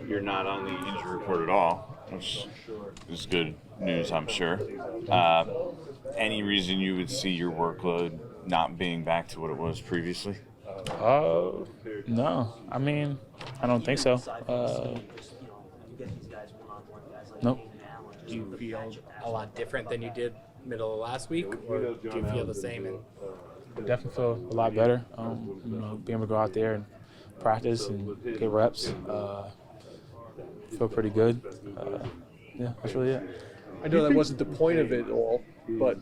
you're not on the injury report at all, which is good news, I'm sure. Any reason you would see your workload not being back to what it was previously? No. I mean, I don't think so. Nope. Do you feel a lot different than you did middle of last week, or do you feel the same? Definitely feel a lot better. Being able to go out there and practice and get reps. Feel pretty good. Yeah, that's really it. I know that wasn't the point of it all, but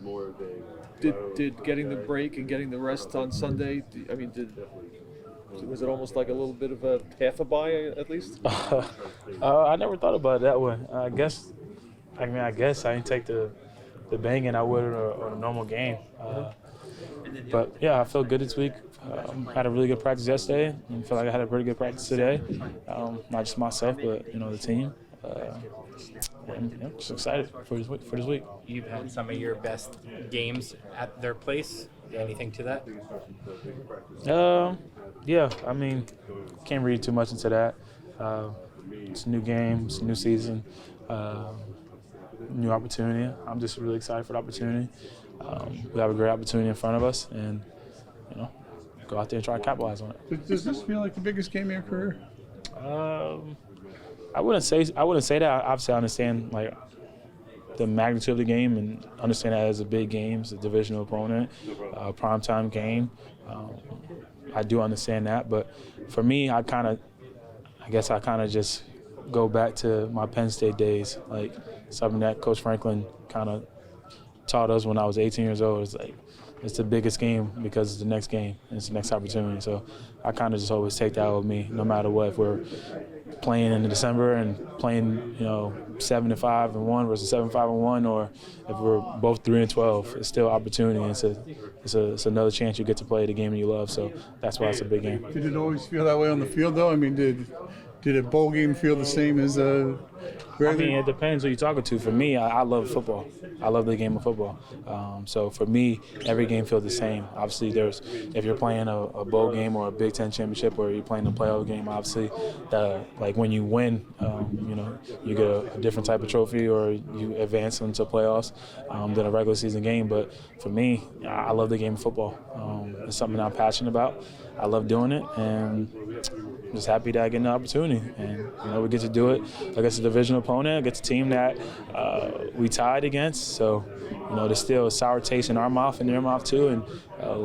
did getting the break and getting the rest on Sunday, was it almost like a little bit of a half a bye at least? I never thought about it that way. I guess I didn't take the banging I would on a normal game. But yeah, I feel good this week. Had a really good practice yesterday, and feel like I had a pretty good practice today. Not just myself, but the team. I'm just excited for this week. You've had some of your best games at their place. Anything to that? Yeah. I mean, can't read too much into that. It's a new game. It's a new season. New opportunity. I'm just really excited for the opportunity. We have a great opportunity in front of us, and go out there and try to capitalize on it. Does this feel like the biggest game of your career? I wouldn't say that. Obviously, I understand the magnitude of the game and understand that as a big game, it's a divisional opponent, primetime game. I do understand that, but for me, I guess I just go back to my Penn State days, like something that Coach Franklin kind of taught us when I was 18 years old. It's like it's the biggest game because it's the next game and it's the next opportunity. So I kind of just always take that with me, no matter what. If we're playing in December and playing, 7-5-1 versus 7-5-1, or if we're both 3-12, it's still opportunity. It's another chance you get to play the game you love. So that's why it's a big game. Did it always feel that way on the field, though? I mean, did a bowl game feel the same as a regular? I mean, it depends who you're talking to. For me, I love football. I love the game of football. So for me, every game feels the same. Obviously, if you're playing a bowl game or a Big Ten championship, or you're playing a playoff game, obviously, when you win, you get a different type of trophy, or you advance into playoffs than a regular season game. But for me, I love the game of football. It's something I'm passionate about. I love doing it, and I'm just happy that I get an opportunity. And, we get to do it against a divisional opponent, against a team that we tied against. So, there's still a sour taste in our mouth and their mouth too, and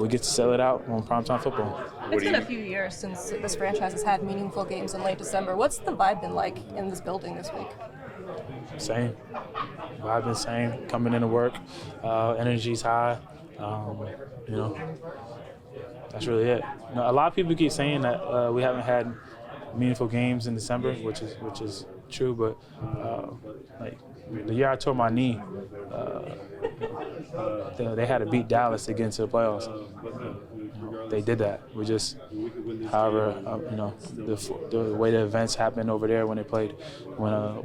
we get to sell it out on primetime football. It's been a few years since this franchise has had meaningful games in late December. What's the vibe been like in this building this week? Same. Vibe been same. Coming into work, energy's high. That's really it. A lot of people keep saying that we haven't had meaningful games in December, which is true. But the year I tore my knee, they had to beat Dallas to get into the playoffs. They did that. We just, however, the way the events happened over there when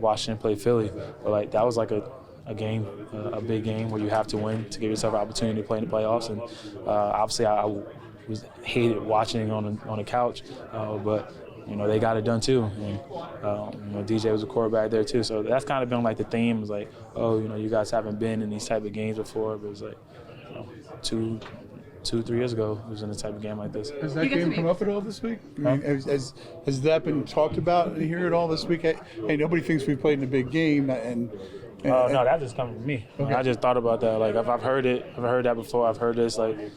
Washington played Philly, but that was like a game, a big game where you have to win to give yourself an opportunity to play in the playoffs. And obviously, I hated watching on the couch, but they got it done too. And DJ was a quarterback there too, so that's kind of been the theme. Is you guys haven't been in these type of games before, but it was 2-3 years ago it was in a type of game like this. Has that game come up at all this week? I mean, has that been talked about here at all this week? Hey, nobody thinks we played in a big game, and no, that just comes from me. Okay. I just thought about that. If I've heard that before. I've heard this, it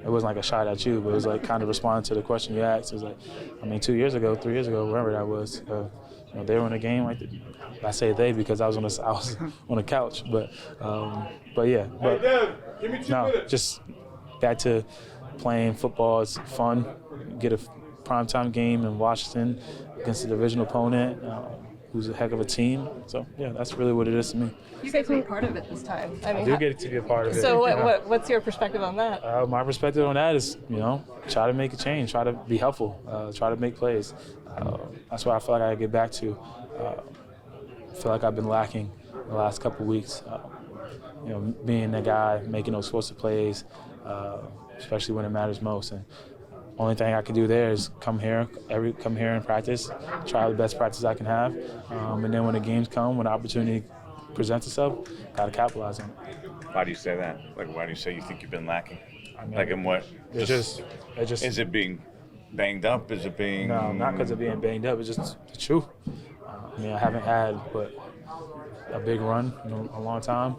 wasn't like a shot at you, but it was kind of responding to the question you asked. It was 2 years ago, 3 years ago, wherever that was. They were in a game I say they because I was on the couch, but yeah. But no, just back to playing football. It's fun. Get a primetime game in Washington against a divisional opponent. Who's a heck of a team. So, yeah, that's really what it is to me. You get to be part of it this time. I do get to be a part of it. So what's your perspective on that? My perspective on that is, try to make a change, try to be helpful, try to make plays. That's what I feel like I get back to. I feel like I've been lacking the last couple of weeks. Being the guy making those sorts of plays, especially when it matters most. And Only thing I can do there is come here and practice, try the best practice I can have, and then when the games come, when the opportunity presents itself, got to capitalize on it. Why do you say that? Like, why do you say you think you've been lacking? I mean, Like, in what? It just Is it being banged up? Is it being? No, not because of being banged up. It's just the truth. I mean, I haven't had a big run in a long time.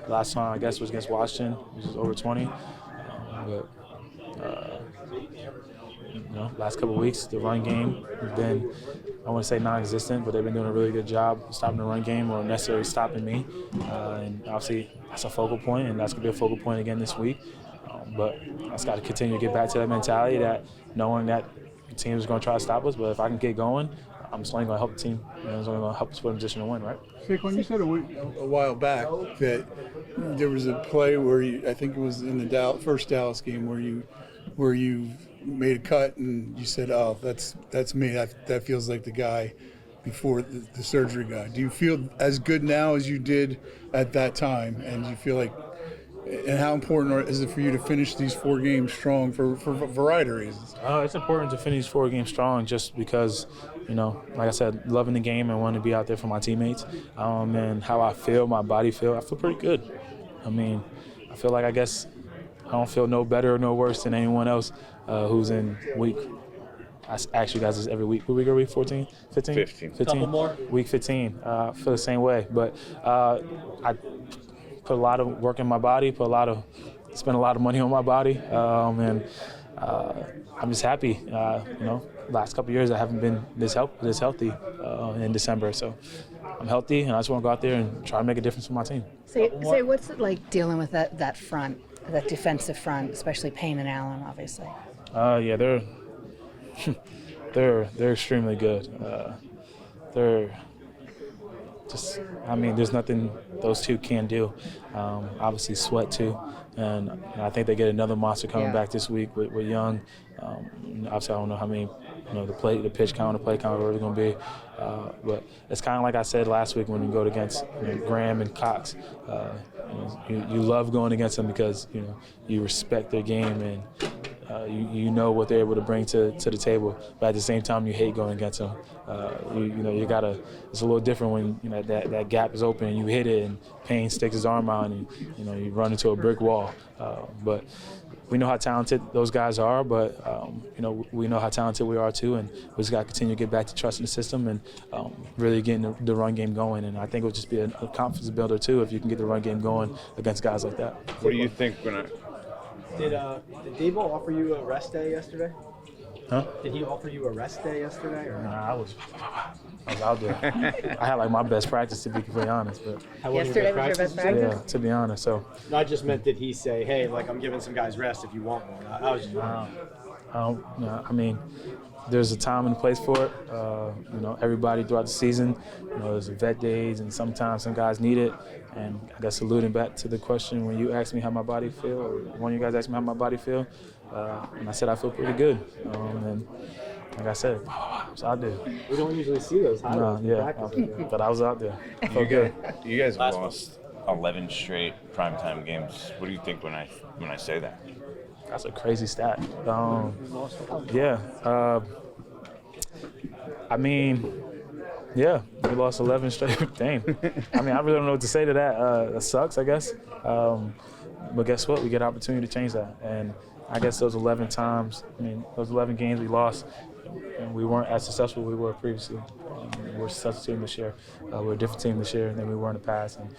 Last time, I guess, was against Washington, which was over 20. Last couple of weeks, the run game has been, I want to say non-existent, but they've been doing a really good job stopping the run game or necessarily stopping me. And obviously, that's a focal point, and that's going to be a focal point again this week. But I just got to continue to get back to that mentality, that knowing that the team is going to try to stop us, but if I can get going, I'm just only going to help the team. It's only going to help us put in a position to win, right? Saquon, you said a while back that there was a play where I think it was in the first Dallas game where you made a cut and you said, "Oh, that's me. That feels like the guy before the surgery guy." Do you feel as good now as you did at that time? And do you feel like, and how important is it for you to finish these 4 games strong for a variety of reasons? It's important to finish 4 games strong just because, like I said, loving the game and wanting to be out there for my teammates. And how I feel, my body I feel pretty good. I mean, I feel like I don't feel no better or no worse than anyone else who's in week. I ask you guys this every week. What week are we? 14? 15? 15. 15. Couple more. Week 15. I feel the same way. But I put a lot of work in my body, spent a lot of money on my body, and I'm just happy. Last couple of years I haven't been this healthy in December, so I'm healthy, and I just want to go out there and try to make a difference for my team. Say, what's it like dealing with that front, that defensive front, especially Payne and Allen, obviously? Yeah, they're extremely good. They're just, there's nothing those two can do. Obviously, Sweat too, and I think they get another monster coming back this week with Young. Obviously, I don't know how many, the pitch count, the play count, whatever it's going to be. But it's kind of like I said last week when you go against Graham and Cox. You love going against them because you respect their game and you know what they're able to bring to the table. But at the same time, you hate going against them. You gotta. It's a little different when that gap is open and you hit it and Payne sticks his arm out and you run into a brick wall. But we know how talented those guys are, but we know how talented we are too, and we just got to continue to get back to trusting the system and really getting the run game going. And I think it would just be a confidence builder too if you can get the run game going against guys like that. What do you think when Did Dable offer you a rest day yesterday? Huh? Did he offer you a rest day yesterday? Or? Nah, I was out there. I had like my best practice, to be completely honest. But How was Yesterday was your best practice? yeah, to be honest. So No, I just meant, did he say, hey, like, I'm giving some guys rest if you want one? I was just there's a time and a place for it. Everybody throughout the season, there's vet days, and sometimes some guys need it. And I guess alluding back to the question when you asked me how my body feel, or one of you guys asked me how my body feel, and I said I feel pretty good. And like I said, I was out there. we don't usually see those highlights in practice. But I was out there. Felt good. you guys lost 11 straight primetime games? What do you think when I say that? That's a crazy stat. We lost 11 straight. Dang. I really don't know what to say to that. That sucks, I guess. But guess what? We get an opportunity to change that. And I guess those 11 games we lost, and we weren't as successful as we were previously. We're a successful team this year. We're a different team this year than we were in the past. And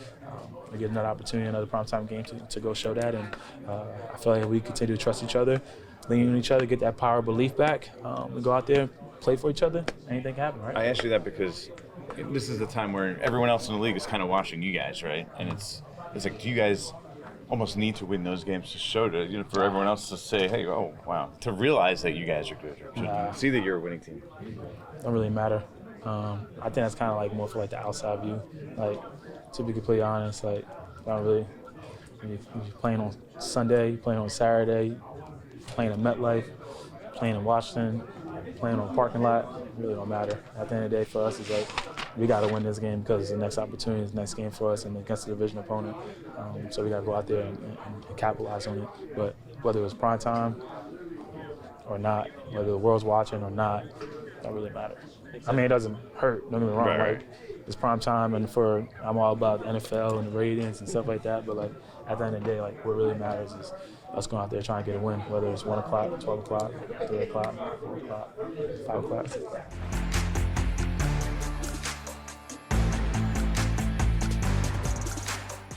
we get another opportunity, another primetime game to go show that. And I feel like we continue to trust each other, lean on each other, get that power of belief back. We go out there, play for each other, anything can happen, right? I asked you that because this is the time where everyone else in the league is kind of watching you guys, right? And it's like, do you guys almost need to win those games to show to for everyone else to say, hey, oh wow, to realize that you guys are good, or to see that you're a winning team? Don't really matter. I think that's kind of like more for like the outside view. Like, to be completely honest, like, I don't really. When you're playing on Sunday, you're playing on Saturday, playing at MetLife, playing in Washington, playing on a parking lot, it really don't matter. At the end of the day, for us, it's like we got to win this game because it's the next opportunity, it's the next game for us, and against the division opponent. So we got to go out there and capitalize on it. But whether it was prime time or not, whether the world's watching or not, don't really matter. I mean, it doesn't hurt. Don't get me wrong. Right. Like, it's prime time, and I'm all about the NFL and the ratings and stuff like that. But like at the end of the day, like what really matters is us going out there trying to get a win, whether it's 1 o'clock, 12 o'clock, 3 o'clock, 4 o'clock, 5 o'clock.